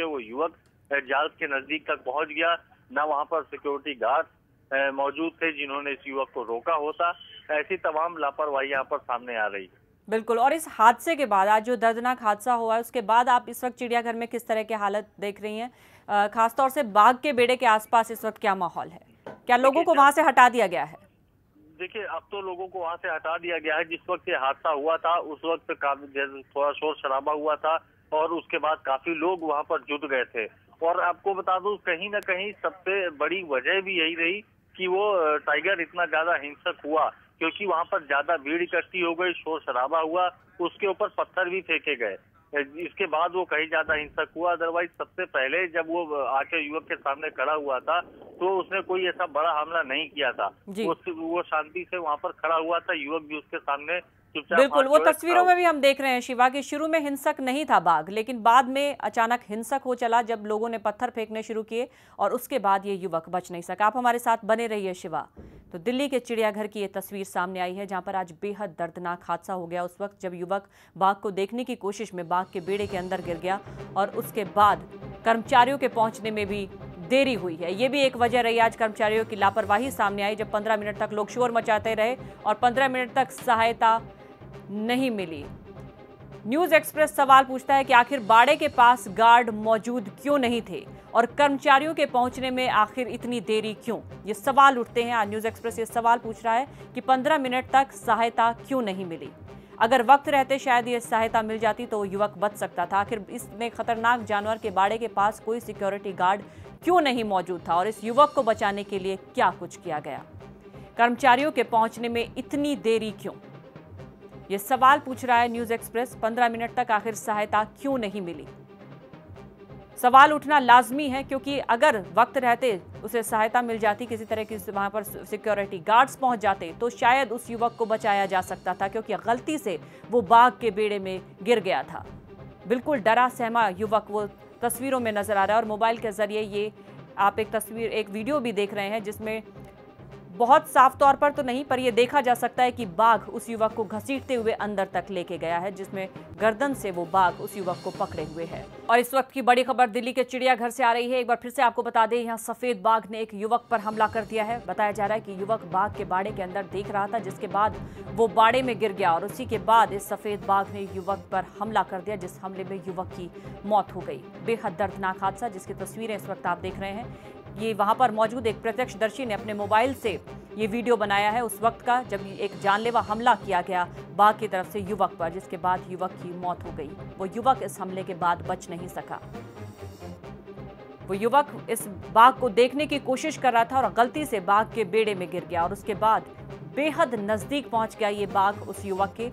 के वो युवक जाल के नजदीक तक पहुंच गया। न वहां पर सिक्योरिटी गार्ड मौजूद थे जिन्होंने इस युवक को रोका होता। ऐसी तमाम लापरवाही यहाँ पर सामने आ रही। बिल्कुल। और इस हादसे के बाद, आज जो दर्दनाक हादसा हुआ है, उसके बाद आप इस वक्त चिड़ियाघर में किस तरह की हालत देख रही हैं? खासतौर से बाघ के बेड़े के आसपास इस वक्त क्या माहौल है? क्या लोगों को वहां से हटा दिया गया है? देखिए, अब तो लोगों को वहां से हटा दिया गया है। जिस वक्त ये हादसा हुआ था उस वक्त काफी थोड़ा शोर शराबा हुआ था और उसके बाद काफी लोग वहां पर जुट गए थे। और आपको बता दूं, कहीं ना कहीं सबसे बड़ी वजह भी यही रही कि वो टाइगर इतना ज्यादा हिंसक हुआ क्योंकि वहां पर ज्यादा भीड़ इकट्ठी हो गई, शोर शराबा हुआ, उसके ऊपर पत्थर भी फेंके गए। इसके बाद वो कहीं ज्यादा हिंसक हुआ। अदरवाइज सबसे पहले जब वो आके युवक के सामने खड़ा हुआ था तो उसने कोई ऐसा बड़ा हमला नहीं किया था। वो शांति से वहां पर खड़ा हुआ था, युवक भी उसके सामने चुपचाप। बिल्कुल, वो तस्वीरों में भी हम देख रहे हैं शिवा कि शुरू में हिंसक नहीं था बाघ, लेकिन बाद में अचानक हिंसक हो चला जब लोगों ने पत्थर फेंकने शुरू किए और उसके बाद ये युवक बच नहीं सका। आप हमारे साथ बने रहिए शिवा। तो दिल्ली के चिड़ियाघर की ये तस्वीर सामने आई है जहां पर आज बेहद दर्दनाक हादसा हो गया उस वक्त जब युवक बाघ को देखने की कोशिश में बाघ के बेड़े के अंदर गिर गया और उसके बाद कर्मचारियों के पहुंचने में भी देरी हुई है। ये भी एक वजह रही आज कर्मचारियों की लापरवाही सामने आई जब 15 मिनट तक लोग शोर मचाते रहे और 15 मिनट तक सहायता नहीं मिली। न्यूज एक्सप्रेस सवाल पूछता है कि आखिर बाड़े के पास गार्ड मौजूद क्यों नहीं थे और कर्मचारियों के पहुंचने में आखिर इतनी देरी क्यों? ये सवाल उठते हैं। आज न्यूज एक्सप्रेस ये सवाल पूछ रहा है कि 15 मिनट तक सहायता क्यों नहीं मिली। अगर वक्त रहते शायद ये सहायता मिल जाती तो युवक बच सकता था। आखिर इसने खतरनाक जानवर के बाड़े के पास कोई सिक्योरिटी गार्ड क्यों नहीं मौजूद था और इस युवक को बचाने के लिए क्या कुछ किया गया? कर्मचारियों के पहुंचने में इतनी देरी क्यों? ये सवाल पूछ रहा है न्यूज एक्सप्रेस। 15 मिनट तक आखिर सहायता क्यों नहीं मिली? सवाल उठना लाजमी है क्योंकि अगर वक्त रहते उसे सहायता मिल जाती, किसी तरह की वहां पर सिक्योरिटी गार्ड्स पहुंच जाते तो शायद उस युवक को बचाया जा सकता था क्योंकि गलती से वो बाघ के बेड़े में गिर गया था। बिल्कुल डरा सहमा युवक वो तस्वीरों में नजर आ रहा है और मोबाइल के जरिए ये आप एक वीडियो भी देख रहे हैं जिसमें बहुत साफ तौर पर तो नहीं पर यह देखा जा सकता है कि बाघ उस युवक को घसीटते हुए अंदर तक लेके गया है जिसमें गर्दन से वो बाघ उस युवक को पकड़े हुए है। और इस वक्त की बड़ी खबर दिल्ली के चिड़ियाघर से आ रही है। एक बार फिर से आपको बता दें, यहाँ सफेद बाघ ने एक युवक पर हमला कर दिया है। बताया जा रहा है कि युवक बाघ के बाड़े के अंदर देख रहा था जिसके बाद वो बाड़े में गिर गया और उसी के बाद इस सफेद बाघ ने युवक पर हमला कर दिया जिस हमले में युवक की मौत हो गई। बेहद दर्दनाक हादसा जिसकी तस्वीरें इस वक्त आप देख रहे हैं। ये वहां पर मौजूद एक प्रत्यक्षदर्शी ने अपने मोबाइल से ये वीडियो बनाया है उस वक्त का जब एक जानलेवा हमला किया गया बाघ की तरफ से युवक पर, जिसके बाद युवक की मौत हो गई। वो युवक इस हमले के बाद बच नहीं सका। वो युवक इस बाघ को देखने की कोशिश कर रहा था और गलती से बाघ के बेड़े में गिर गया और उसके बाद बेहद नजदीक पहुंच गया ये बाघ उस युवक के।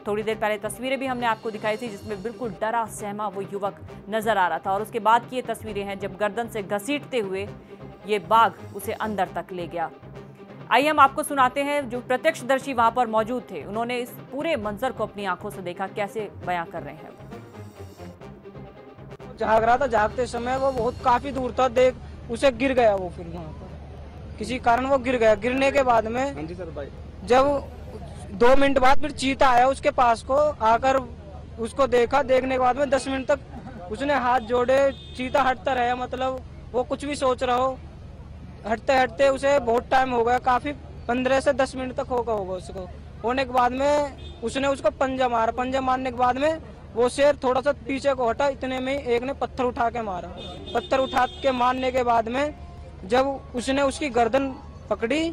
थोड़ी देर पहले तस्वीरें भी हमने आपको दिखाई थी जिसमें बिल्कुल डरा सहमा वो युवक नजर आ रहा था और उसके बाद की ये तस्वीरें हैं जब गर्दन से घसीटते हुए ये बाघ उसे अंदर तक ले गया। आइए हम आपको सुनाते हैं जो प्रत्यक्षदर्शी वहां पर मौजूद थे, उन्होंने इस पूरे मंजर को अपनी आंखों से देखा, कैसे बयां कर रहे हैं। जाग रहा था, जागते समय वो बहुत काफी दूर था, देख उसे गिर गया। वो फिर वहाँ पर किसी कारण वो गिर गया। गिरने के बाद में जब 2 मिनट बाद फिर चीता आया उसके पास को, आकर उसको देखा। देखने के बाद में 10 मिनट तक उसने हाथ जोड़े, चीता हटता रहा। मतलब वो कुछ भी सोच रहा हो, हटते हटते उसे बहुत टाइम हो गया, काफी 15 से 10 मिनट तक होगा उसको। होने के बाद में उसने उसको पंजा मारा। पंजा मारने के बाद में वो शेर थोड़ा सा पीछे को हटा, इतने में एक ने पत्थर उठा के मारा। पत्थर उठा के मारने के बाद में जब उसने उसकी गर्दन पकड़ी,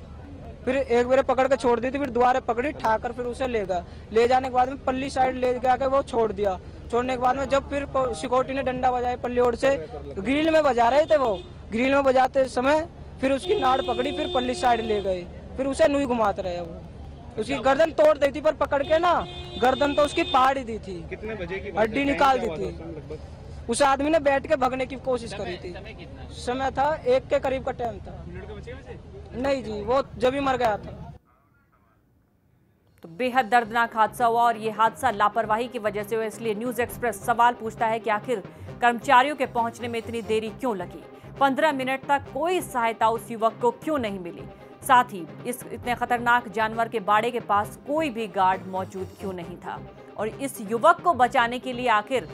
फिर एक बार पकड़ के छोड़ दी थी, फिर दोबारा पकड़ी, ठाकर फिर उसे ले गया। ले जाने के बाद में पल्ली साइड ले जाके वो छोड़ दिया। छोड़ने के बाद में जब फिर सिक्योरिटी ने डंडा बजाया पल्ली ओर से, ग्रिल में बजा रहे थे वो, ग्रिल में बजाते समय फिर उसकी नाड़ पकड़ी, फिर पल्ली साइड ले गए, फिर उसे नुई घुमाते रहे। वो उसकी गर्दन तोड़ दी थी पर पकड़ के ना, गर्दन तो उसकी फाड़ ही दी थी, कितने बजे की हड्डी निकाल दी थी। उस आदमी ने बैठ के भगने की कोशिश करी थी। समय था 1 के करीब का टाइम था। नहीं जी, वो जब ही मर गया था। तो बेहद दर्दनाक हादसा हुआ और ये हादसा लापरवाही की वजह से हुआ, इसलिए न्यूज एक्सप्रेस सवाल पूछता है कि आखिर कर्मचारियों के पहुंचने में इतनी देरी क्यों लगी? 15 मिनट तक कोई सहायता उस युवक को क्यों नहीं मिली? साथ ही इस इतने खतरनाक जानवर के बाड़े के पास कोई भी गार्ड मौजूद क्यों नहीं था? और इस युवक को बचाने के लिए आखिर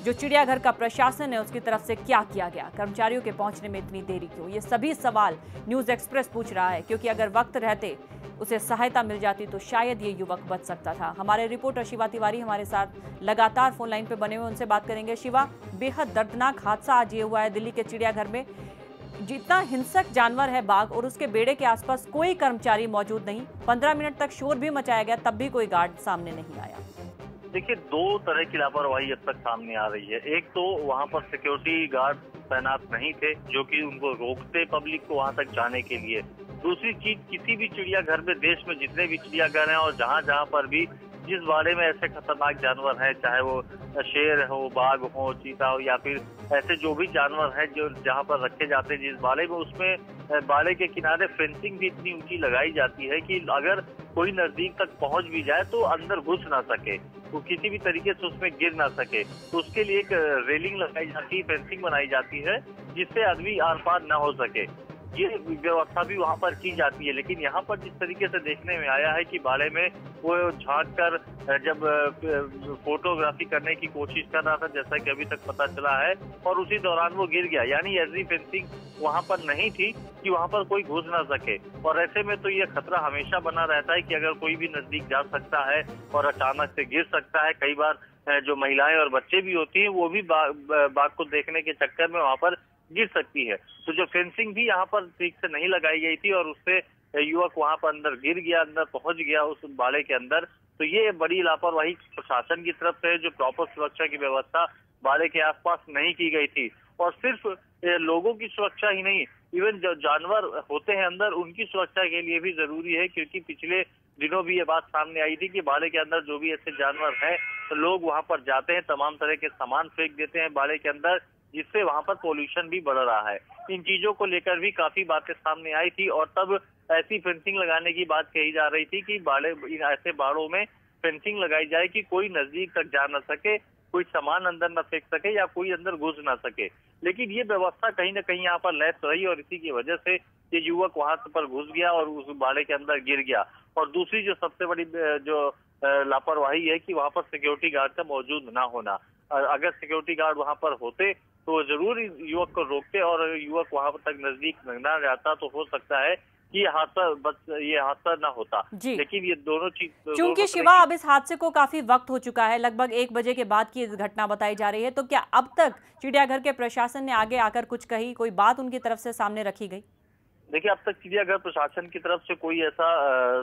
जो चिड़ियाघर का प्रशासन है उसकी तरफ से क्या किया गया, कर्मचारियों के पहुंचने में इतनी देरी क्यों, ये सभी सवाल न्यूज एक्सप्रेस पूछ रहा है। क्योंकि अगर वक्त रहते उसे सहायता मिल जाती तो शायद ये युवक बच सकता था। हमारे रिपोर्टर शिवा तिवारी हमारे साथ लगातार फोन लाइन पे बने हुए, उनसे बात करेंगे। शिवा, बेहद दर्दनाक हादसा आज ये हुआ है दिल्ली के चिड़ियाघर में। जितना हिंसक जानवर है बाघ, और उसके बेड़े के आसपास कोई कर्मचारी मौजूद नहीं। 15 मिनट तक शोर भी मचाया गया, तब भी कोई गार्ड सामने नहीं आया। देखिए, दो तरह की लापरवाही अब तक सामने आ रही है। एक तो वहाँ पर सिक्योरिटी गार्ड तैनात नहीं थे जो कि उनको रोकते पब्लिक को वहाँ तक जाने के लिए। दूसरी चीज, किसी भी चिड़ियाघर में, देश में जितने भी चिड़ियाघर हैं और जहाँ जहाँ पर भी जिस बाड़े में ऐसे खतरनाक जानवर हैं, चाहे वो शेर हो, बाघ हो, चीता हो, या फिर ऐसे जो भी जानवर हैं जो जहाँ पर रखे जाते हैं जिस बाड़े में, उसमें बाड़े के किनारे फेंसिंग भी इतनी ऊंची लगाई जाती है कि अगर कोई नजदीक तक पहुंच भी जाए तो अंदर घुस ना सके, वो किसी भी तरीके से उसमें गिर ना सके। तो उसके लिए एक रेलिंग लगाई जाती है, फेंसिंग बनाई जाती है जिससे आदमी आर पार ना हो सके। ये व्यवस्था भी वहाँ पर की जाती है। लेकिन यहाँ पर जिस तरीके से देखने में आया है कि बाड़े में वो झांक कर जब फोटोग्राफी करने की कोशिश कर रहा था, जैसा कि अभी तक पता चला है, और उसी दौरान वो गिर गया। यानी ऐसी फेंसिंग वहाँ पर नहीं थी कि वहाँ पर कोई घुस ना सके। और ऐसे में तो ये खतरा हमेशा बना रहता है कि अगर कोई भी नजदीक जा सकता है और अचानक से गिर सकता है। कई बार जो महिलाएं और बच्चे भी होती हैं वो भी बाघ को देखने के चक्कर में वहाँ पर गिर सकती है। तो जो फेंसिंग भी यहाँ पर ठीक से नहीं लगाई गई थी और उससे युवक वहाँ पर अंदर गिर गया, अंदर पहुंच गया उस बाड़े के अंदर। तो ये बड़ी लापरवाही प्रशासन की तरफ से, जो प्रॉपर सुरक्षा की व्यवस्था बाड़े के आसपास नहीं की गई थी। और सिर्फ लोगों की सुरक्षा ही नहीं, इवन जो जानवर होते हैं अंदर, उनकी सुरक्षा के लिए भी जरूरी है। क्योंकि पिछले दिनों भी ये बात सामने आई थी कि बाड़े के अंदर जो भी ऐसे जानवर हैं, तो लोग वहाँ पर जाते हैं, तमाम तरह के सामान फेंक देते हैं बाड़े के अंदर, जिससे वहाँ पर पोल्यूशन भी बढ़ रहा है। इन चीजों को लेकर भी काफी बातें सामने आई थी और तब ऐसी फेंसिंग लगाने की बात कही जा रही थी कि ऐसे बाड़ों में फेंसिंग लगाई जाए कि कोई नजदीक तक जा न सके, कोई सामान अंदर न फेंक सके या कोई अंदर घुस ना सके। लेकिन ये व्यवस्था कहीं ना कहीं यहाँ पर लैप्स रही और इसी की वजह से ये युवक वहां पर घुस गया और उस बाड़े के अंदर गिर गया। और दूसरी जो सबसे बड़ी जो लापरवाही है कि वहाँ पर सिक्योरिटी गार्ड का मौजूद ना होना। अगर सिक्योरिटी गार्ड वहाँ पर होते तो जरूर युवक को रोकते और युवक वहाँ तक नजदीक न जाता, तो हो सकता है कि ये हादसा ना होता। लेकिन ये दोनों चीज, चूंकि शिवा अब इस हादसे को काफी वक्त हो चुका है, लगभग 1 बजे के बाद की घटना बताई जा रही है, तो क्या अब तक चिड़ियाघर के प्रशासन ने आगे आकर कुछ कही, कोई बात उनकी तरफ से सामने रखी गई? देखिए, अब तक चिड़ियाघर प्रशासन की तरफ से कोई ऐसा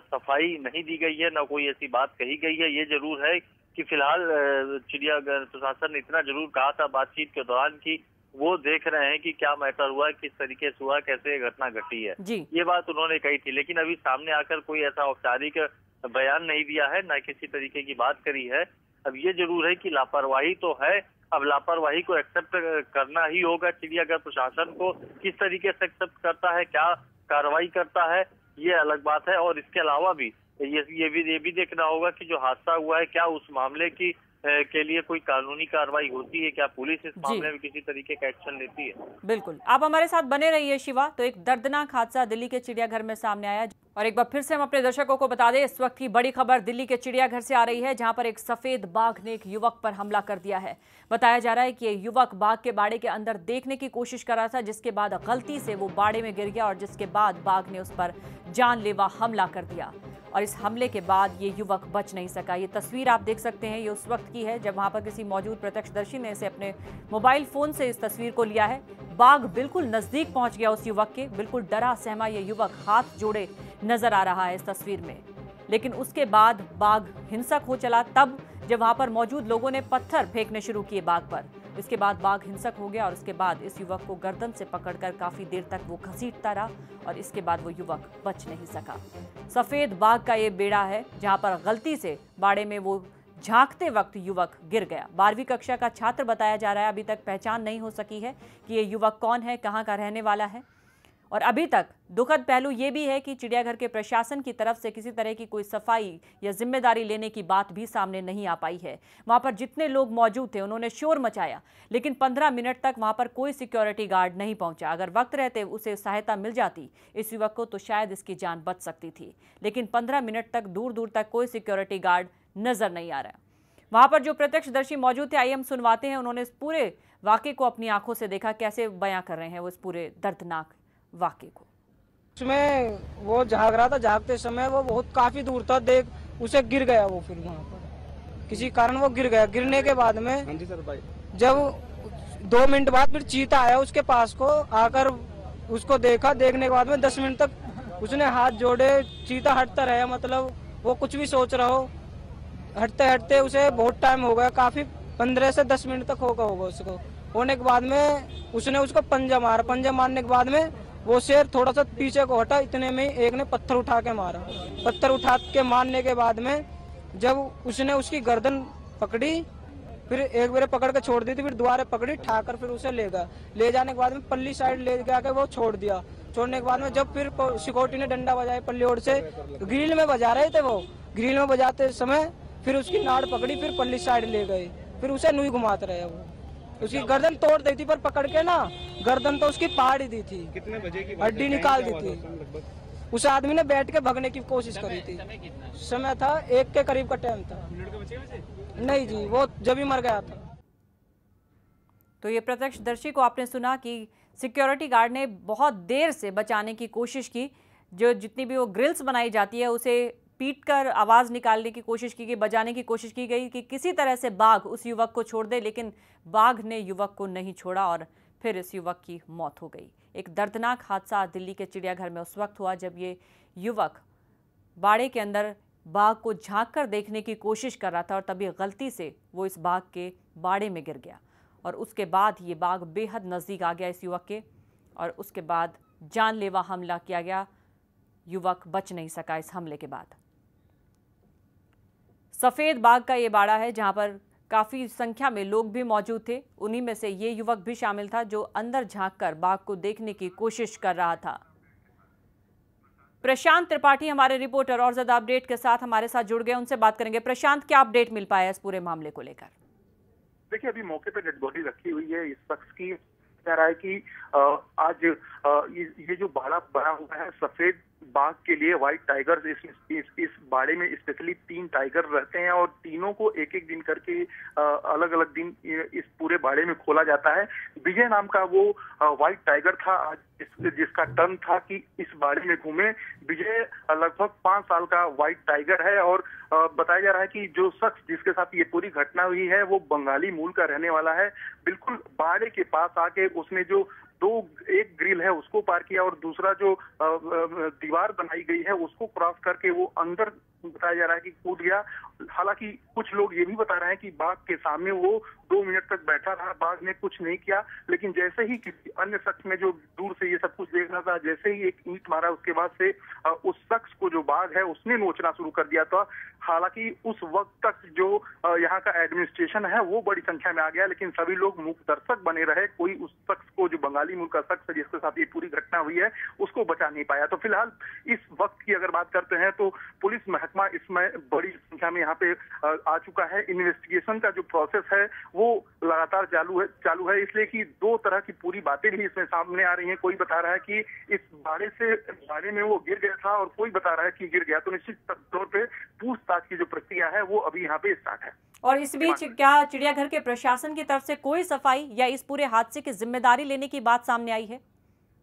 सफाई नहीं दी गई है, ना कोई ऐसी बात कही गई है। ये जरूर है कि फिलहाल चिड़ियाघर प्रशासन ने इतना जरूर कहा था बातचीत के दौरान कि वो देख रहे हैं कि क्या मैटर हुआ, किस तरीके से हुआ, कैसे घटना घटी है। ये बात उन्होंने कही थी। लेकिन अभी सामने आकर कोई ऐसा औपचारिक बयान नहीं दिया है, न किसी तरीके की बात करी है। अब ये जरूर है कि लापरवाही तो है, अब लापरवाही को एक्सेप्ट करना ही होगा। चिड़ियाघर प्रशासन को किस तरीके से एक्सेप्ट करता है, क्या कार्रवाई करता है, ये अलग बात है। और इसके अलावा भी ये भी देखना होगा कि जो हादसा हुआ है, क्या उस मामले की के लिए कोई कानूनी कार्रवाई होती है, क्या पुलिस इस मामले में किसी तरीके का एक्शन लेती है। बिल्कुल, आप हमारे साथ बने रहिए शिवा। तो एक दर्दनाक हादसा दिल्ली के चिड़ियाघर में सामने आया और एक बार फिर से हम अपने दर्शकों को बता दें, इस वक्त की बड़ी खबर दिल्ली के चिड़ियाघर से आ रही है, जहां पर एक सफेद बाघ ने एक युवक पर हमला कर दिया है। बताया जा रहा है कि ये युवक बाघ के बाड़े के अंदर देखने की कोशिश कर रहा था, जिसके बाद गलती से वो बाड़े में गिर गया और जिसके बाद बाघ ने उस पर जानलेवा हमला कर दिया। और इस हमले के बाद ये युवक बच नहीं सका। ये तस्वीर आप देख सकते हैं, ये उस वक्त की है जब वहां पर किसी मौजूद प्रत्यक्षदर्शी ने इसे अपने मोबाइल फोन से इस तस्वीर को लिया है। बाघ बिल्कुल नजदीक पहुंच गया उस युवक के, बिल्कुल डरा सहमा ये युवक हाथ जोड़े नजर आ रहा है इस तस्वीर में। लेकिन उसके बाद बाघ हिंसक हो चला, तब जब वहां पर मौजूद लोगों ने पत्थर फेंकने शुरू किए बाघ पर। इसके बाद बाघ हिंसक हो गया और उसके बाद इस युवक को गर्दन से पकड़कर काफी देर तक वो घसीटता रहा और इसके बाद वो युवक बच नहीं सका। सफेद बाघ का ये बेड़ा है, जहां पर गलती से बाड़े में वो झांकते वक्त युवक गिर गया। 12वीं कक्षा का छात्र बताया जा रहा है। अभी तक पहचान नहीं हो सकी है कि ये युवक कौन है, कहाँ का रहने वाला है। और अभी तक दुखद पहलू ये भी है कि चिड़ियाघर के प्रशासन की तरफ से किसी तरह की कोई सफाई या जिम्मेदारी लेने की बात भी सामने नहीं आ पाई है। वहां पर जितने लोग मौजूद थे उन्होंने शोर मचाया, लेकिन 15 मिनट तक वहां पर कोई सिक्योरिटी गार्ड नहीं पहुंचा। अगर वक्त रहते उसे सहायता मिल जाती इस युवक को, तो शायद इसकी जान बच सकती थी। लेकिन 15 मिनट तक दूर दूर तक कोई सिक्योरिटी गार्ड नजर नहीं आ रहा। वहां पर जो प्रत्यक्षदर्शी मौजूद थे, आइए हम सुनवाते हैं। उन्होंने इस पूरे वाकये को अपनी आंखों से देखा, कैसे बयां कर रहे हैं वो इस पूरे दर्दनाक वाकये को। उसमें वो झाग रहा था, झागते समय वो बहुत काफी दूर था, देख उसे गिर गया वो, फिर वहाँ पर किसी कारण वो गिर गया। गिरने के बाद में जब 2 मिनट बाद फिर चीता आया उसके पास को, आकर उसको देखा। देखने के बाद में 10 मिनट तक उसने हाथ जोड़े, चीता हटता रहा, मतलब वो कुछ भी सोच रहा हो। हटते हटते उसे बहुत टाइम हो गया, काफी 15 से 10 मिनट तक होगा उसको। होने के बाद में उसने उसको पंजा मारा। पंजा मारने के बाद में वो शेर थोड़ा सा पीछे को हटा, इतने में एक ने पत्थर उठा के मारा। पत्थर उठा के मारने के बाद में जब उसने उसकी गर्दन पकड़ी, फिर एक बार पकड़ के छोड़ दी थी, फिर दोबारा पकड़ी, ठाकर फिर उसे ले गया। ले जाने के बाद में पल्ली साइड ले जाके वो छोड़ दिया। छोड़ने के बाद में जब फिर सिक्योरिटी ने डंडा बजाया पल्ली ओर से, ग्रिल में बजा रहे थे वो, ग्रिल में बजाते समय फिर उसकी नाड़ पकड़ी, फिर पल्ली साइड ले गए, फिर उसे नुई घुमाते रहे। वो उसकी गर्दन तोड़ दी थी, पर पकड़ के ना गर्दन तो उसकी फाड़ ही दी थी, कितने बजे की हड्डी निकाल दी थी। उस आदमी ने बैठ के भगने की कोशिश करी थी। समय था 1 के करीब का टाइम था। नहीं जी, वो जब ही मर गया था। तो ये प्रत्यक्षदर्शी को आपने सुना कि सिक्योरिटी गार्ड ने बहुत देर से बचाने की कोशिश की। जो जितनी भी वो ग्रिल्स बनाई जाती है उसे पीटकर आवाज़ निकालने की कोशिश की गई, बजाने की कोशिश की गई कि किसी तरह से बाघ उस युवक को छोड़ दे, लेकिन बाघ ने युवक को नहीं छोड़ा और फिर इस युवक की मौत हो गई। एक दर्दनाक हादसा दिल्ली के चिड़ियाघर में उस वक्त हुआ जब ये युवक बाड़े के अंदर बाघ को झांक कर देखने की कोशिश कर रहा था और तभी गलती से वो इस बाघ के बाड़े में गिर गया और उसके बाद ये बाघ बेहद नज़दीक आ गया इस युवक के और उसके बाद जानलेवा हमला किया गया। युवक बच नहीं सका इस हमले के बाद। सफ़ेद बाघ का ये बाड़ा है जहां पर काफ़ी संख्या में लोग भी मौजूद थे। उन्हीं में से ये युवक भी शामिल था जो अंदर झांककर बाघ को देखने की कोशिश कर रहा था। प्रशांत त्रिपाठी हमारे रिपोर्टर और ज्यादा अपडेट के साथ हमारे साथ जुड़ गए, उनसे बात करेंगे। प्रशांत, क्या अपडेट मिल पाया इस पूरे मामले को लेकर? देखिए, अभी मौके पे डेड बॉडी रखी हुई है इस शख्स की। कह रहा है कि आज ये जो बाड़ा बना हुआ है सफेद बाघ के लिए, व्हाइट टाइगर, इस बाड़े में स्पेशली 3 टाइगर रहते हैं और तीनों को एक एक दिन करके अलग अलग दिन इस पूरे बाड़े में खोला जाता है। विजय नाम का वो व्हाइट टाइगर था आज जिसका टर्न था कि इस बाड़े में घूमे। विजय लगभग 5 साल का व्हाइट टाइगर है और बताया जा रहा है कि जो शख्स जिसके साथ ये पूरी घटना हुई है वो बंगाली मूल का रहने वाला है। बिल्कुल बाड़े के पास आके उसने जो एक ग्रिल है उसको पार किया और दूसरा जो दीवार बनाई गई है उसको क्रॉस करके वो अंदर, बताया जा रहा है कि कूद गया। हालांकि कुछ लोग ये भी बता रहे हैं कि बाघ के सामने वो 2 मिनट तक बैठा रहा, बाघ ने कुछ नहीं किया, लेकिन जैसे ही किसी अन्य शख्स ने जो दूर से ये सब कुछ देख रहा था, जैसे ही एक ईंट मारा उसके बाद से उस शख्स को जो बाघ है उसने नोचना शुरू कर दिया था। हालांकि उस वक्त तक जो यहाँ का एडमिनिस्ट्रेशन है वो बड़ी संख्या में आ गया, लेकिन सभी लोग मूक दर्शक बने रहे। कोई उस शख्स को, जो बंगाली मूल का शख्स है जिसके साथ ये पूरी घटना हुई है, उसको बचा नहीं पाया। तो फिलहाल इस वक्त की अगर बात करते हैं तो पुलिस महकमा इसमें बड़ी संख्या में यहाँ पे आ चुका है। इन्वेस्टिगेशन का जो प्रोसेस है वो लगातार चालू है, इसलिए कि 2 तरह की पूरी बातें भी इसमें सामने आ रही हैं। कोई बता रहा है कि इस बाड़े में वो गिर गया था और कोई बता रहा है कि गिर गया। तो निश्चित तौर पे पूछताछ की जो प्रक्रिया है वो अभी यहाँ पे स्टार्ट है। और इस बीच क्या चिड़ियाघर के प्रशासन की तरफ से कोई सफाई या इस पूरे हादसे की जिम्मेदारी लेने की बात सामने आई है?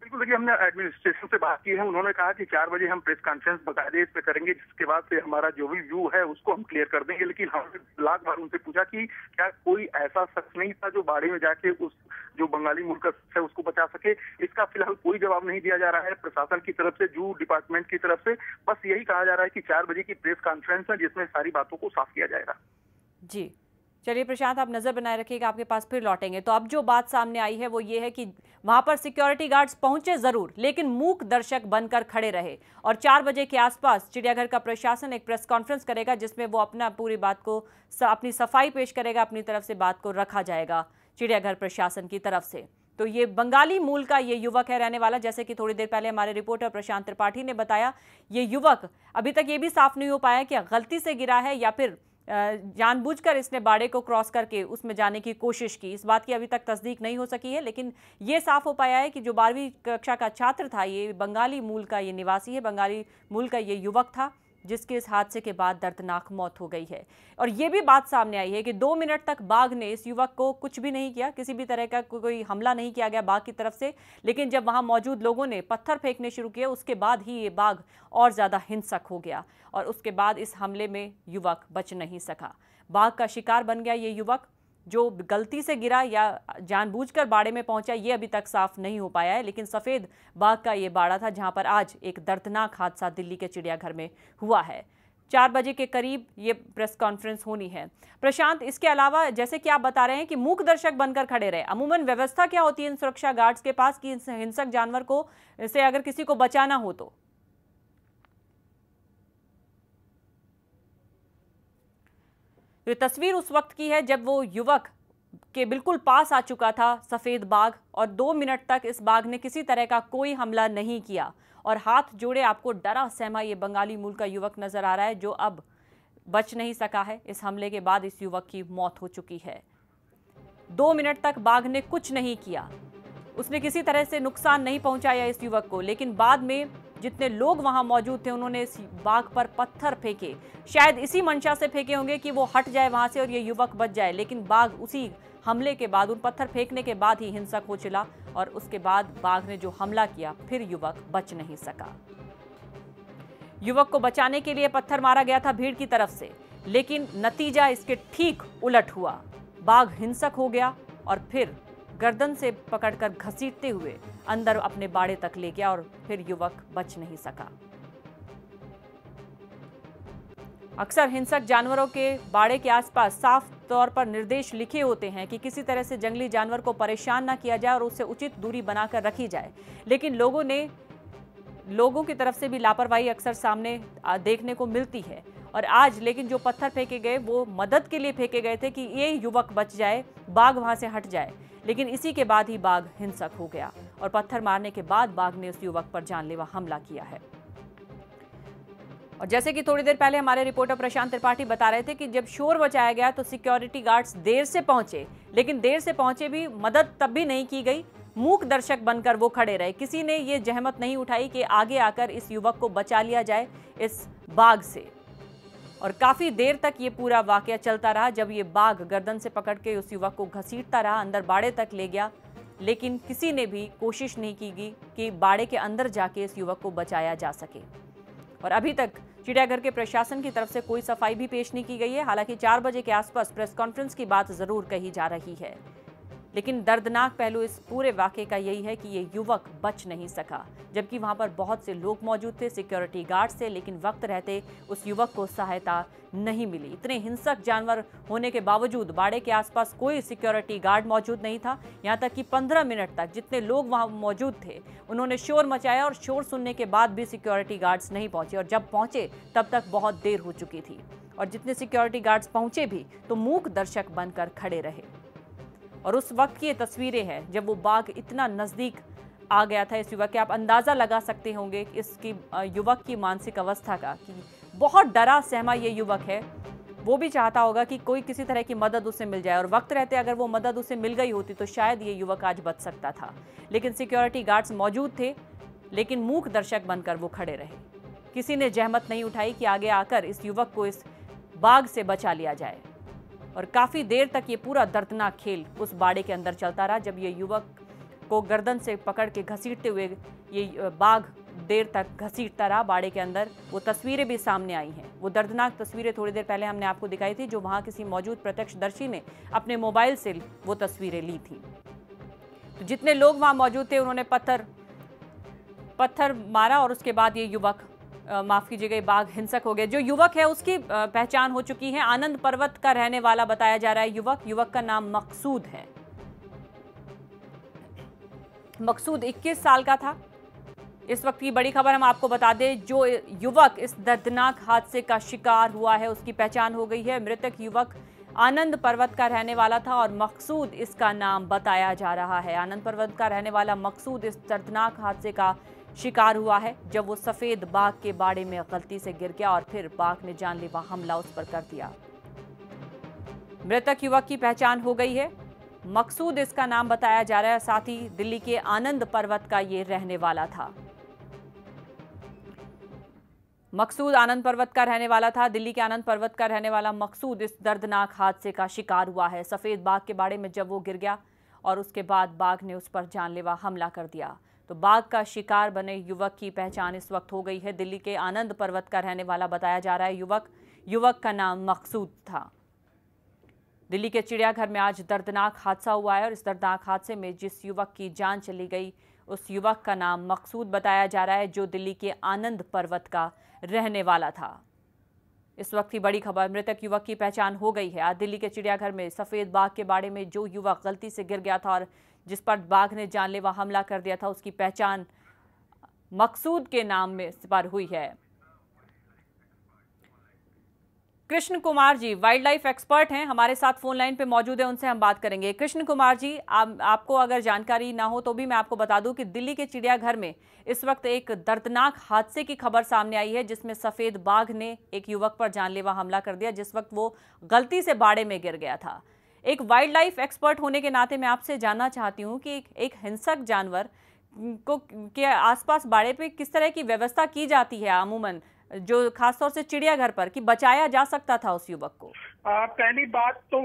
बिल्कुल, देखिए, हमने एडमिनिस्ट्रेशन से बात की है। उन्होंने कहा कि 4 बजे हम प्रेस कॉन्फ्रेंस बाकायदे इस पे करेंगे, जिसके बाद से हमारा जो भी व्यू है उसको हम क्लियर कर देंगे। लेकिन हमने लाख बार उनसे पूछा कि क्या कोई ऐसा शख्स नहीं था जो बाड़े में जाके उस जो बंगाली मूल का शख्स है उसको बचा सके। इसका फिलहाल कोई जवाब नहीं दिया जा रहा है प्रशासन की तरफ से, जू डिपार्टमेंट की तरफ से। बस यही कहा जा रहा है कि 4 बजे की प्रेस कॉन्फ्रेंस है जिसमें सारी बातों को साफ किया जाएगा। जी चलिए प्रशांत, आप नजर बनाए रखिएगा, आपके पास फिर लौटेंगे। तो अब जो बात सामने आई है वो ये है कि वहां पर सिक्योरिटी गार्ड्स पहुंचे जरूर, लेकिन मूक दर्शक बनकर खड़े रहे। और 4 बजे के आसपास चिड़ियाघर का प्रशासन एक प्रेस कॉन्फ्रेंस करेगा जिसमें वो अपना पूरी बात को अपनी सफाई पेश करेगा, अपनी तरफ से बात को रखा जाएगा चिड़ियाघर प्रशासन की तरफ से। तो ये बंगाली मूल का ये युवक है रहने वाला, जैसे कि थोड़ी देर पहले हमारे रिपोर्टर प्रशांत त्रिपाठी ने बताया। ये युवक अभी तक ये भी साफ नहीं हो पाया कि गलती से गिरा है या फिर जानबूझकर इसने बाड़े को क्रॉस करके उसमें जाने की कोशिश की। इस बात की अभी तक तस्दीक नहीं हो सकी है, लेकिन ये साफ हो पाया है कि जो 12वीं कक्षा का छात्र था, ये बंगाली मूल का ये निवासी है, बंगाली मूल का ये युवक था जिसके इस हादसे के बाद दर्दनाक मौत हो गई है। और ये भी बात सामने आई है कि 2 मिनट तक बाघ ने इस युवक को कुछ भी नहीं किया, किसी भी तरह का कोई हमला नहीं किया गया बाघ की तरफ से। लेकिन जब वहां मौजूद लोगों ने पत्थर फेंकने शुरू किए, उसके बाद ही ये बाघ और ज्यादा हिंसक हो गया और उसके बाद इस हमले में युवक बच नहीं सका। बाघ का शिकार बन गया ये युवक, जो गलती से गिरा या जानबूझकर बाड़े में पहुंचा ये अभी तक साफ नहीं हो पाया है। लेकिन सफेद बाघ का ये बाड़ा था जहां पर आज एक दर्दनाक हादसा दिल्ली के चिड़ियाघर में हुआ है। 4 बजे के करीब ये प्रेस कॉन्फ्रेंस होनी है। प्रशांत, इसके अलावा जैसे कि आप बता रहे हैं कि मूक दर्शक बनकर खड़े रहे, अमूमन व्यवस्था क्या होती है इन सुरक्षा गार्ड्स के पास कि इस हिंसक जानवर को से अगर किसी को बचाना हो तो? ये तस्वीर उस वक्त की है जब वो युवक के बिल्कुल पास आ चुका था सफेद बाघ, और 2 मिनट तक इस बाघ ने किसी तरह का कोई हमला नहीं किया और हाथ जोड़े आपको डरा सहमा ये बंगाली मूल का युवक नजर आ रहा है, जो अब बच नहीं सका है। इस हमले के बाद इस युवक की मौत हो चुकी है। 2 मिनट तक बाघ ने कुछ नहीं किया, उसने किसी तरह से नुकसान नहीं पहुंचाया इस युवक को। लेकिन बाद में जितने लोग वहां मौजूद थे उन्होंने इस बाघ पर पत्थर फेंके, शायद इसी मंशा से फेंके होंगे कि वो हट जाए वहां से और ये युवक बच जाए। लेकिन बाघ उसी हमले के बाद, उन पत्थर फेंकने के बाद ही हिंसक हो चला और उसके बाद बाघ ने जो हमला किया फिर युवक बच नहीं सका। युवक को बचाने के लिए पत्थर मारा गया था भीड़ की तरफ से, लेकिन नतीजा इसके ठीक उलट हुआ। बाघ हिंसक हो गया और फिर गर्दन से पकड़कर घसीटते हुए अंदर अपने बाड़े तक ले गया और फिर युवक बच नहीं सका। अक्सर हिंसक जानवरों के बाड़े के आसपास साफ तौर पर निर्देश लिखे होते हैं कि किसी तरह से जंगली जानवर को परेशान ना किया जाए और उससे उचित दूरी बनाकर रखी जाए। लेकिन लोगों की तरफ से भी लापरवाही अक्सर सामने देखने को मिलती है। और आज लेकिन जो पत्थर फेंके गए वो मदद के लिए फेंके गए थे कि ये युवक बच जाए, बाघ वहां से हट जाए। लेकिन इसी के बाद ही बाघ हिंसक हो गया और पत्थर मारने के बाद बाघ ने उस युवक पर जानलेवा हमला किया है। और जैसे कि थोड़ी देर पहले हमारे रिपोर्टर प्रशांत त्रिपाठी बता रहे थे कि जब शोर मचाया गया तो सिक्योरिटी गार्ड्स देर से पहुंचे, लेकिन देर से पहुंचे भी मदद तब भी नहीं की गई। मूक दर्शक बनकर वो खड़े रहे, किसी ने ये जहमत नहीं उठाई कि आगे आकर इस युवक को बचा लिया जाए इस बाघ से। और काफी देर तक ये पूरा वाकया चलता रहा, जब ये बाघ गर्दन से पकड़ के उस युवक को घसीटता रहा, अंदर बाड़े तक ले गया। लेकिन किसी ने भी कोशिश नहीं की कि बाड़े के अंदर जाके इस युवक को बचाया जा सके। और अभी तक चिड़ियाघर के प्रशासन की तरफ से कोई सफाई भी पेश नहीं की गई है। हालांकि 4 बजे के आसपास प्रेस कॉन्फ्रेंस की बात जरूर कही जा रही है, लेकिन दर्दनाक पहलू इस पूरे वाकये का यही है कि ये युवक बच नहीं सका, जबकि वहां पर बहुत से लोग मौजूद थे, सिक्योरिटी गार्ड्स थे, लेकिन वक्त रहते उस युवक को सहायता नहीं मिली। इतने हिंसक जानवर होने के बावजूद बाड़े के आसपास कोई सिक्योरिटी गार्ड मौजूद नहीं था। यहाँ तक कि 15 मिनट तक जितने लोग वहां मौजूद थे उन्होंने शोर मचाया और शोर सुनने के बाद भी सिक्योरिटी गार्ड्स नहीं पहुंचे, और जब पहुंचे तब तक बहुत देर हो चुकी थी। और जितने सिक्योरिटी गार्ड्स पहुंचे भी तो मूक दर्शक बनकर खड़े रहे। और उस वक्त की ये तस्वीरें हैं जब वो बाघ इतना नजदीक आ गया था इस युवक के। आप अंदाजा लगा सकते होंगे इसकी युवक की मानसिक अवस्था का, कि बहुत डरा सहमा ये युवक है। वो भी चाहता होगा कि कोई किसी तरह की मदद उसे मिल जाए, और वक्त रहते अगर वो मदद उसे मिल गई होती तो शायद ये युवक आज बच सकता था। लेकिन सिक्योरिटी गार्ड्स मौजूद थे, लेकिन मूक दर्शक बनकर वो खड़े रहे। किसी ने जहमत नहीं उठाई कि आगे आकर इस युवक को इस बाघ से बचा लिया जाए। और काफी देर तक ये पूरा दर्दनाक खेल उस बाड़े के अंदर चलता रहा, जब ये युवक को गर्दन से पकड़ के घसीटते हुए ये बाघ देर तक घसीटता रहा बाड़े के अंदर। वो तस्वीरें भी सामने आई हैं, वो दर्दनाक तस्वीरें थोड़ी देर पहले हमने आपको दिखाई थी, जो वहां किसी मौजूद प्रत्यक्षदर्शी ने अपने मोबाइल से वो तस्वीरें ली थी। तो जितने लोग वहां मौजूद थे उन्होंने पत्थर मारा और उसके बाद ये युवक माफ कीजिएगा, बाघ हिंसक हो गया। जो युवक है उसकी पहचान हो चुकी है, आनंद पर्वत का रहने वाला बताया जा रहा है युवक का नाम मकसूद है। मकसूद 21 साल का था। इस वक्त की बड़ी खबर हम आपको बता दें, जो युवक इस दर्दनाक हादसे का शिकार हुआ है उसकी पहचान हो गई है। मृतक युवक आनंद पर्वत का रहने वाला था और मकसूद इसका नाम बताया जा रहा है। आनंद पर्वत का रहने वाला मकसूद इस दर्दनाक हादसे का शिकार हुआ है जब वो सफेद बाघ के बाड़े में गलती से गिर गया और फिर बाघ ने जानलेवा हमला उस पर कर दिया। मृतक युवक की पहचान हो गई है, मकसूद इसका नाम बताया जा रहा है। साथ ही दिल्ली के आनंद पर्वत का ये रहने वाला था। मकसूद आनंद पर्वत का रहने वाला था। दिल्ली के आनंद पर्वत का रहने वाला मकसूद इस दर्दनाक हादसे का शिकार हुआ है। सफेद बाघ के बाड़े में जब वो गिर गया और उसके बाद बाघ ने उस पर जानलेवा हमला कर दिया, तो बाघ का शिकार बने युवक की पहचान इस वक्त हो गई है। दिल्ली के आनंद पर्वत का रहने वाला बताया जा रहा है युवक का नाम मकसूद था। दिल्ली के चिड़ियाघर में आज दर्दनाक हादसा हुआ है और इस दर्दनाक हादसे में जिस युवक की जान चली गई उस युवक का नाम मकसूद बताया जा रहा है, जो दिल्ली के आनंद पर्वत का रहने वाला था। इस वक्त की बड़ी खबर, मृतक युवक की पहचान हो गई है। आज दिल्ली के चिड़ियाघर में सफेद बाघ के बाड़े में जो युवक गलती से गिर गया था और जिस पर बाघ ने जानलेवा हमला कर दिया था, उसकी पहचान मकसूद के नाम में पर हुई है। Krishna Kumar ji wild life expert हैं, हमारे साथ फोन लाइन पे मौजूद है, उनसे हम बात करेंगे। कृष्ण कुमार जी, आपको अगर जानकारी ना हो तो भी मैं आपको बता दूं कि दिल्ली के चिड़ियाघर में इस वक्त एक दर्दनाक हादसे की खबर सामने आई है, जिसमें सफेद बाघ ने एक युवक पर जानलेवा हमला कर दिया जिस वक्त वो गलती से बाड़े में गिर गया था। एक वाइल्ड लाइफ एक्सपर्ट होने के नाते मैं आपसे जानना चाहती हूँ कि एक हिंसक जानवर को के आसपास बाड़े पे किस तरह की व्यवस्था की जाती है अमूमन, जो खासतौर से चिड़ियाघर पर, कि बचाया जा सकता था उस युवक को? पहली बात तो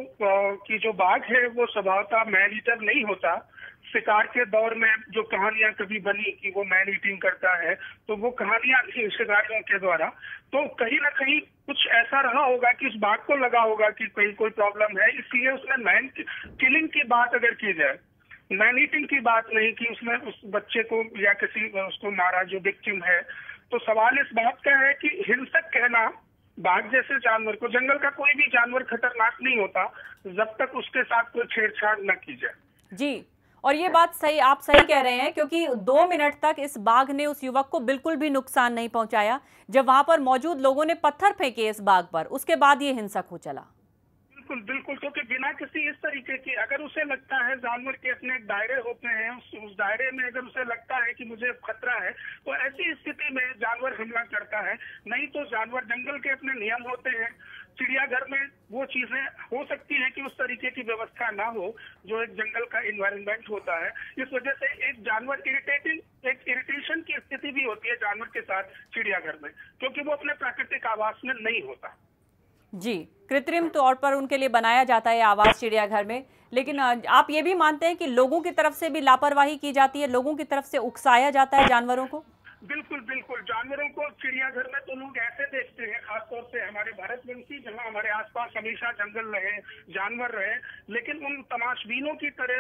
कि जो बाघ है वो स्वभावतः मैन ईटर नहीं होता। शिकार के दौर में जो कहानियां कभी बनी कि वो मैन ईटिंग करता है, तो वो कहानियां थी शिकारियों के द्वारा। तो कहीं ना कहीं कुछ ऐसा रहा होगा कि उस बाघ को लगा होगा कि कोई प्रॉब्लम है, इसलिए उसने मैन किलिंग की बात अगर की जाए, मैन ईटिंग की बात नहीं कि उसने उस बच्चे को या किसी उसको मारा जो विक्टिम है। तो सवाल इस बात का है कि हिंसक कहना बाघ जैसे जानवर को, जंगल का कोई भी जानवर खतरनाक नहीं होता जब तक उसके साथ कोई छेड़छाड़ न की जाए। जी, और ये बात सही, आप सही कह रहे हैं, क्योंकि 2 मिनट तक इस बाघ ने उस युवक को बिल्कुल भी नुकसान नहीं पहुंचाया। जब वहां पर मौजूद लोगों ने पत्थर फेंके इस बाघ पर, उसके बाद ये हिंसक हो चला। बिल्कुल, क्योंकि बिना किसी इस तरीके की, अगर उसे लगता है, जानवर के अपने एक दायरे होते हैं, उस दायरे में अगर उसे लगता है कि मुझे खतरा है, तो ऐसी स्थिति में जानवर हमला करता है। नहीं तो जानवर, जंगल के अपने नियम होते हैं। चिड़ियाघर में वो चीजें हो सकती है कि उस तरीके की व्यवस्था ना हो जो एक जंगल का इन्वायरमेंट होता है। इस वजह से एक जानवर इरिटेशन की स्थिति भी होती है जानवर के साथ चिड़ियाघर में, क्योंकि वो अपने प्राकृतिक आवास में नहीं होता। जी, कृत्रिम तौर पर उनके लिए बनाया जाता है आवास चिड़ियाघर में। लेकिन आप ये भी मानते हैं कि लोगों की तरफ से भी लापरवाही की जाती है, लोगों की तरफ से उकसाया जाता है जानवरों को? बिल्कुल, जानवरों को चिड़ियाघर में तो लोग ऐसे देखते हैं, खासतौर से हमारे भारतवंशी, जहां हमारे आसपास हमेशा जंगल रहे, जानवर रहे, लेकिन उन तमाशबीनों की तरह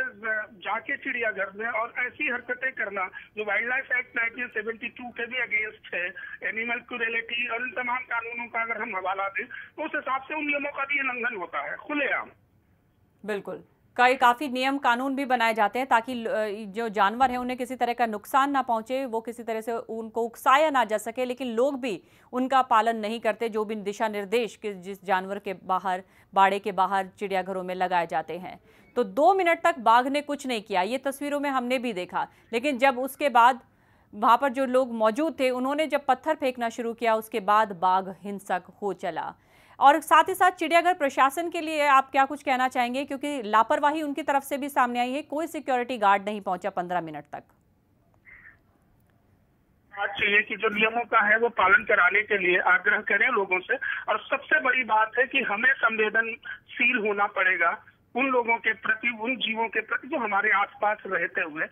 जाके चिड़ियाघर में और ऐसी हरकतें करना जो वाइल्ड लाइफ एक्ट 1972 के भी अगेंस्ट है, एनिमल क्रूएलिटी और इन तमाम कानूनों का अगर हम हवाला दें तो उस हिसाब से उन नियमों का भी उल्लंघन होता है खुलेआम। बिल्कुल, काफी नियम कानून भी बनाए जाते हैं ताकि जो जानवर हैं उन्हें किसी तरह का नुकसान ना पहुंचे, वो किसी तरह से उनको उकसाया ना जा सके। लेकिन लोग भी उनका पालन नहीं करते, जो भी दिशा निर्देश जिस जानवर के बाहर, बाड़े के बाहर चिड़ियाघरों में लगाए जाते हैं। तो 2 मिनट तक बाघ ने कुछ नहीं किया, ये तस्वीरों में हमने भी देखा। लेकिन जब उसके बाद वहां पर जो लोग मौजूद थे उन्होंने जब पत्थर फेंकना शुरू किया, उसके बाद बाघ हिंसक हो चला। और साथ ही साथ चिड़ियाघर प्रशासन के लिए आप क्या कुछ कहना चाहेंगे, क्योंकि लापरवाही उनकी तरफ से भी सामने आई है, कोई सिक्योरिटी गार्ड नहीं पहुंचा 15 मिनट तक। बात चाहिए कि जो नियमों का है वो पालन कराने के लिए आग्रह करें लोगों से। और सबसे बड़ी बात है कि हमें संवेदनशील होना पड़ेगा उन लोगों के प्रति, उन जीवों के प्रति जो हमारे आसपास रहते हुए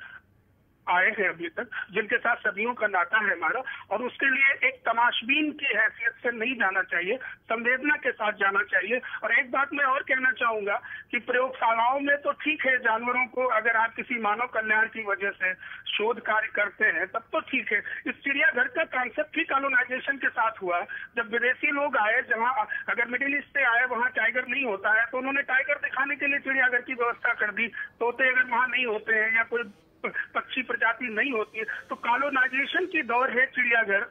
आए हैं अभी तक, जिनके साथ सदियों का नाता है हमारा। और उसके लिए एक तमाशबीन की हैसियत से नहीं जाना चाहिए, संवेदना के साथ जाना चाहिए। और एक बात मैं और कहना चाहूंगा कि प्रयोगशालाओं में तो ठीक है, जानवरों को अगर आप किसी मानव कल्याण की वजह से शोध कार्य करते हैं तब तो ठीक है। इस चिड़ियाघर का कॉन्सेप्ट ही कॉलोनाइजेशन के साथ हुआ। जब विदेशी लोग आए, जहाँ अगर मिडिल ईस्ट से आए वहाँ टाइगर नहीं होता है, तो उन्होंने टाइगर दिखाने के लिए चिड़ियाघर की व्यवस्था कर दी। तोते अगर वहाँ नहीं होते हैं या कोई पक्षी प्रजाति नहीं होती है, तो कॉलोनाइजेशन की दौर है चिड़ियाघर,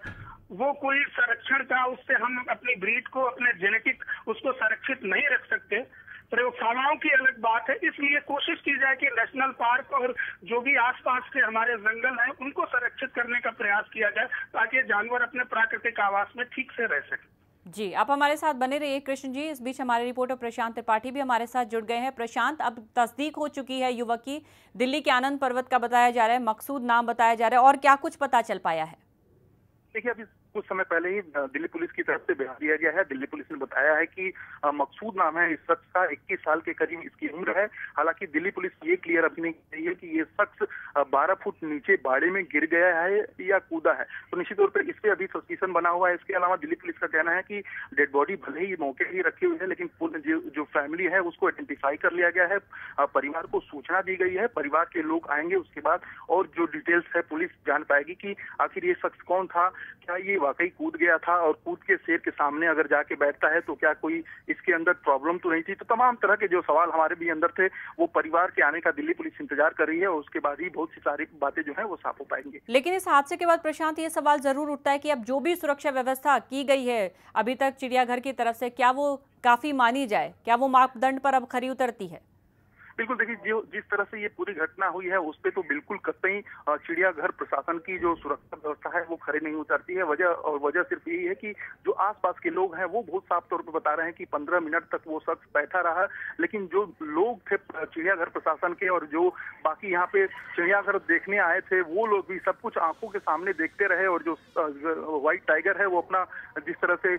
वो कोई संरक्षण का, उससे हम अपनी ब्रीड को, अपने जेनेटिक उसको संरक्षित नहीं रख सकते। प्रयोगशालाओं की अलग बात है। इसलिए कोशिश की जाए कि नेशनल पार्क और जो भी आसपास के हमारे जंगल हैं उनको संरक्षित करने का प्रयास किया जाए, ताकि जानवर अपने प्राकृतिक आवास में ठीक से रह सके। जी, आप हमारे साथ बने रहिए कृष्ण जी। इस बीच हमारे रिपोर्टर प्रशांत त्रिपाठी भी हमारे साथ जुड़ गए हैं। प्रशांत, अब तस्दीक हो चुकी है युवक की, दिल्ली के आनंद पर्वत का बताया जा रहा है, मकसूद नाम बताया जा रहा है, और क्या कुछ पता चल पाया है? देखिए, अभी कुछ समय पहले ही दिल्ली पुलिस की तरफ से बयान दिया गया है। दिल्ली पुलिस ने बताया है कि मकसूद नाम है इस शख्स का, 21 साल के करीब इसकी उम्र है। हालांकि दिल्ली पुलिस ये क्लियर अभी नहीं की है कि ये शख्स 12 फुट नीचे बाड़े में गिर गया है या कूदा है, तो निश्चित तौर पर इस पे अभी सस्पिशन बना हुआ है। इसके अलावा दिल्ली पुलिस का कहना है कि डेड बॉडी भले ही मौके ही रखी हुई है, लेकिन जो फैमिली है उसको आइडेंटिफाई कर लिया गया है, परिवार को सूचना दी गई है, परिवार के लोग आएंगे उसके बाद और जो डिटेल्स है पुलिस जान पाएगी कि आखिर ये शख्स कौन था, क्या ये वाकई कूद गया था और कूद के शेर के सामने अगर जाके बैठता है तो क्या कोई इसके अंदर प्रॉब्लम तो नहीं थी। तो तमाम तरह के जो सवाल हमारे भी अंदर थे वो परिवार के आने का दिल्ली पुलिस इंतजार कर रही है और उसके बाद ही बहुत सी सारी बातें जो है वो साफ हो पाएंगी। लेकिन इस हादसे के बाद प्रशांत, ये सवाल जरूर उठता है कि अब जो भी सुरक्षा व्यवस्था की गई है अभी तक चिड़ियाघर की तरफ से, क्या वो काफी मानी जाए, क्या वो मापदंड पर अब खरी उतरती है? बिल्कुल, देखिए जो जिस तरह से ये पूरी घटना हुई है उस पे तो बिल्कुल कतई चिड़ियाघर प्रशासन की जो सुरक्षा व्यवस्था है वो खरी नहीं उतरती है। वजह सिर्फ यही है कि जो आसपास के लोग हैं वो बहुत साफ तौर पर बता रहे हैं कि 15 मिनट तक वो शख्स बैठा रहा, लेकिन जो लोग थे चिड़ियाघर प्रशासन के और जो बाकी यहाँ पे चिड़ियाघर देखने आए थे वो लोग भी सब कुछ आंखों के सामने देखते रहे और जो व्हाइट टाइगर है वो अपना जिस तरह से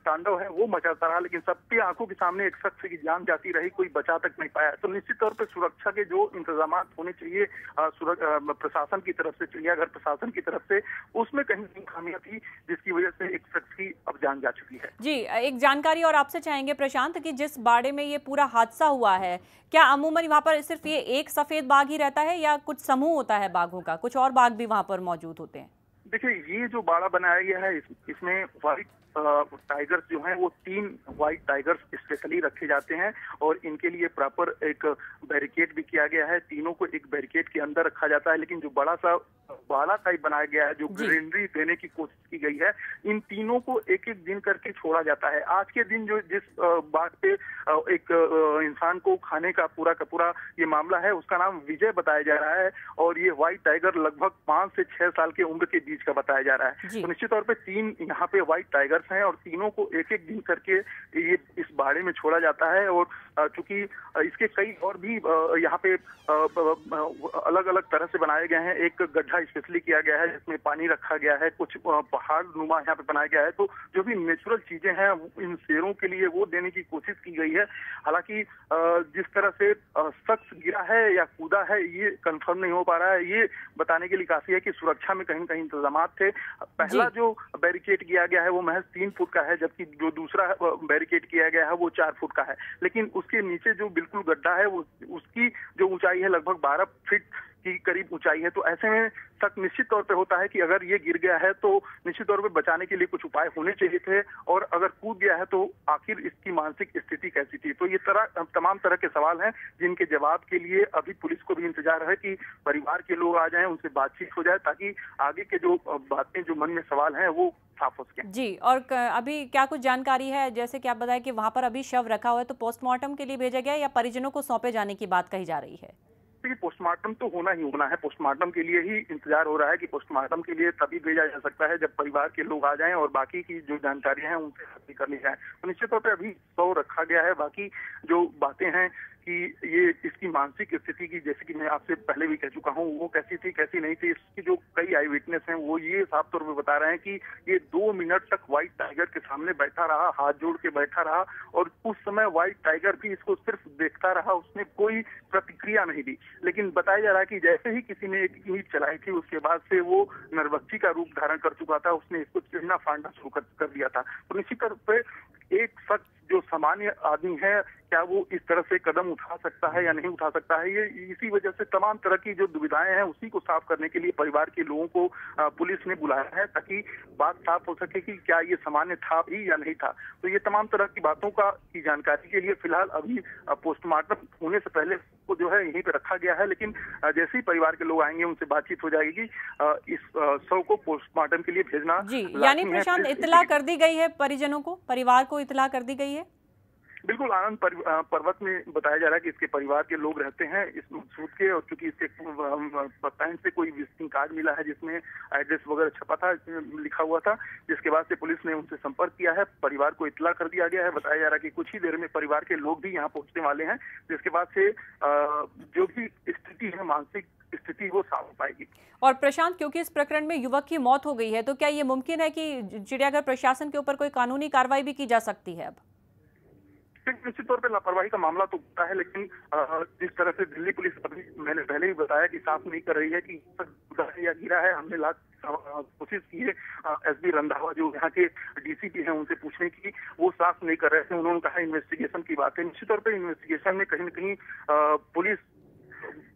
तांडव है वो मचाता रहा, लेकिन सबकी आंखों के सामने एक शख्स की जान जाती रही, कोई बचा तक नहीं पाया। तो निश्चित तौर पर सुरक्षा के जो इंतजाम होने चाहिए प्रशासन की तरफ से, चिड़ियाघर प्रशासन की तरफ से, उसमें कहीं खामियां थी जिसकी वजह से एक शख्स की अब जान जा चुकी है। जी, एक जानकारी और आपसे चाहेंगे प्रशांत कि जिस बाड़े में ये पूरा हादसा हुआ है, क्या अमूमन वहाँ पर सिर्फ ये एक सफेद बाघ ही रहता है या कुछ समूह होता है बाघों का, कुछ और बाघ भी वहाँ पर मौजूद होते हैं? देखिए ये जो बाड़ा बनाया गया है इसमें व्हाइट टाइगर्स जो हैं वो 3 व्हाइट टाइगर्स स्पेशली रखे जाते हैं और इनके लिए प्रॉपर एक बैरिकेड भी किया गया है। तीनों को एक बैरिकेड के अंदर रखा जाता है, लेकिन जो बड़ा सा बाला टाइप बनाया गया है, जो ग्रीनरी देने की कोशिश की गई है, इन तीनों को एक एक दिन करके छोड़ा जाता है। आज के दिन जो जिस बात पे एक इंसान को खाने का पूरा ये मामला है उसका नाम विजय बताया जा रहा है और ये व्हाइट टाइगर लगभग 5 से 6 साल के उम्र के बीच का बताया जा रहा है। तो निश्चित तौर पे 3 यहाँ पे व्हाइट टाइगर्स हैं और तीनों को एक एक दिन करके ये इस बाड़े में छोड़ा जाता है और चूंकि इसके कई और भी यहाँ पे अलग अलग तरह से बनाए गए हैं। एक गड्ढा स्पेशली किया गया है जिसमें पानी रखा गया है, कुछ पहाड़ नुमा यहाँ पे बनाया गया है। तो जो भी नेचुरल चीजें हैं इन शेरों के लिए वो देने की कोशिश की गई है। हालांकि जिस तरह से शख्स गिरा है या कूदा है ये कंफर्म नहीं हो पा रहा है। ये बताने के लिए काफी है कि सुरक्षा में कहीं कहीं इंतजाम थे। पहला जो बैरिकेड किया गया है वो महज 3 फुट का है, जबकि जो दूसरा बैरिकेड किया गया है वो 4 फुट का है, लेकिन उसके नीचे जो बिल्कुल गड्ढा है वो उसकी जो ऊंचाई है लगभग 12 फीट की करीब ऊंचाई है। तो ऐसे में शक निश्चित तौर पे होता है कि अगर ये गिर गया है तो निश्चित तौर पे बचाने के लिए कुछ उपाय होने चाहिए थे और अगर कूद गया है तो आखिर इसकी मानसिक स्थिति कैसी थी। तो ये तमाम तरह के सवाल हैं जिनके जवाब के लिए अभी पुलिस को भी इंतजार है कि परिवार के लोग आ जाएं, उनसे बातचीत हो जाए ताकि आगे के जो बातें जो मन में सवाल हैं वो साफ हो सके। जी, और अभी क्या कुछ जानकारी है, जैसे कि आप बताएं कि वहां पर अभी शव रखा हुआ है, तो पोस्टमार्टम के लिए भेजा गया या परिजनों को सौंपे जाने की बात कही जा रही है? पोस्टमार्टम तो होना ही होना है। पोस्टमार्टम के लिए ही इंतजार हो रहा है कि पोस्टमार्टम के लिए तभी भेजा जा सकता है जब परिवार के लोग आ जाएं और बाकी की जो जानकारियां हैं उनसे हासिल कर ली जाए। तो निश्चित तौर पे अभी शव रखा गया है। बाकी जो बातें हैं कि ये इसकी मानसिक स्थिति की, जैसे कि मैं आपसे पहले भी कह चुका हूँ, वो कैसी थी कैसी नहीं थी, इसकी जो कई आई विटनेस हैं वो ये साफ तौर पे बता रहे हैं कि ये 2 मिनट तक व्हाइट टाइगर के सामने बैठा रहा, हाथ जोड़ के बैठा रहा और उस समय व्हाइट टाइगर भी इसको सिर्फ देखता रहा, उसने कोई प्रतिक्रिया नहीं दी। लेकिन बताया जा रहा है कि जैसे ही किसी ने एक ईंट चलाई थी उसके बाद से वो नरभक्षी का रूप धारण कर चुका था, उसने इसको चिढ़ना फाड़ना शुरू कर दिया था। तो निश्चित तौर पे एक शख्स जो सामान्य आदमी है क्या वो इस तरह से कदम उठा सकता है या नहीं उठा सकता है, ये इसी वजह से तमाम तरह की जो दुविधाएं हैं उसी को साफ करने के लिए परिवार के लोगों को पुलिस ने बुलाया है ताकि बात साफ हो सके कि क्या ये सामान्य था भी या नहीं था। तो ये तमाम तरह की बातों की जानकारी के लिए फिलहाल अभी पोस्टमार्टम होने से पहले को जो है यहीं पे रखा गया है, लेकिन जैसे ही परिवार के लोग आएंगे उनसे बातचीत हो जाएगी इस शव को पोस्टमार्टम के लिए भेजना। जी, यानी प्रशांत इत्तला कर दी गई है परिजनों को, परिवार को इत्तला कर दी गई है? बिल्कुल, आनंद पर्वत में बताया जा रहा है कि इसके परिवार के लोग रहते हैं इस मकसूद के और चूंकि इसके पैंट से कोई विजिटिंग कार्ड मिला है जिसमें एड्रेस वगैरह छपा था, लिखा हुआ था, जिसके बाद से पुलिस ने उनसे संपर्क किया है, परिवार को इत्तला कर दिया गया है। बताया जा रहा है कि कुछ ही देर में परिवार के लोग भी यहाँ पहुंचने वाले हैं, जिसके बाद से जो भी स्थिति है, मानसिक स्थिति वो साफ हो पाएगी। और प्रशांत, क्योंकि इस प्रकरण में युवक की मौत हो गई है, तो क्या ये मुमकिन है कि चिड़ियाघर प्रशासन के ऊपर कोई कानूनी कार्रवाई भी की जा सकती है? अब निश्चित तौर पे लापरवाही का मामला तो होता है, लेकिन जिस तरह से दिल्ली पुलिस, अभी मैंने पहले ही बताया कि साफ नहीं कर रही है कि या गिरा है। हमने लाख कोशिश की है एसबी रंधावा जो यहाँ के डीसीपी हैं उनसे पूछने की, वो साफ नहीं कर रहे थे। उन्होंने कहा इन्वेस्टिगेशन की बात है। निश्चित तौर पे इन्वेस्टिगेशन में कहीं न कहीं पुलिस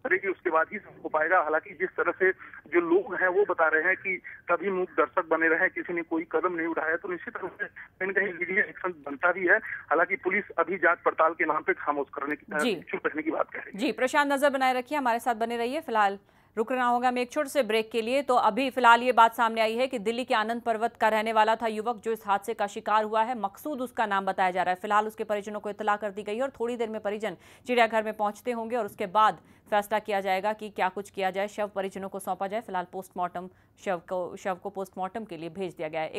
करेगी, उसके बाद ही हो पाएगा। हालांकि जिस तरह से जो लोग हैं वो बता रहे हैं कि कभी मूक दर्शक बने रहे, किसी ने कोई कदम नहीं उठाया, तो निश्चित रूप से कहीं न कहीं लीगल एक्शन बनता भी है। हालांकि पुलिस अभी जांच पड़ताल के नाम पे खामोश करने की चुप रहने की बात कह रही है। जी प्रशांत, नजर बनाए रखिए, हमारे साथ बने रहिए। फिलहाल रुकना होगा हमें एक छोटे से ब्रेक के लिए। तो अभी फिलहाल ये बात सामने आई है कि दिल्ली के आनंद पर्वत का रहने वाला था युवक जो इस हादसे का शिकार हुआ है। मकसूद उसका नाम बताया जा रहा है। फिलहाल उसके परिजनों को इत्तला कर दी गई है और थोड़ी देर में परिजन चिड़ियाघर में पहुंचते होंगे और उसके बाद फैसला किया जाएगा कि क्या कुछ किया जाए। शव परिजनों को सौंपा जाए। फिलहाल पोस्टमार्टम शव को पोस्टमार्टम के लिए भेज दिया गया है।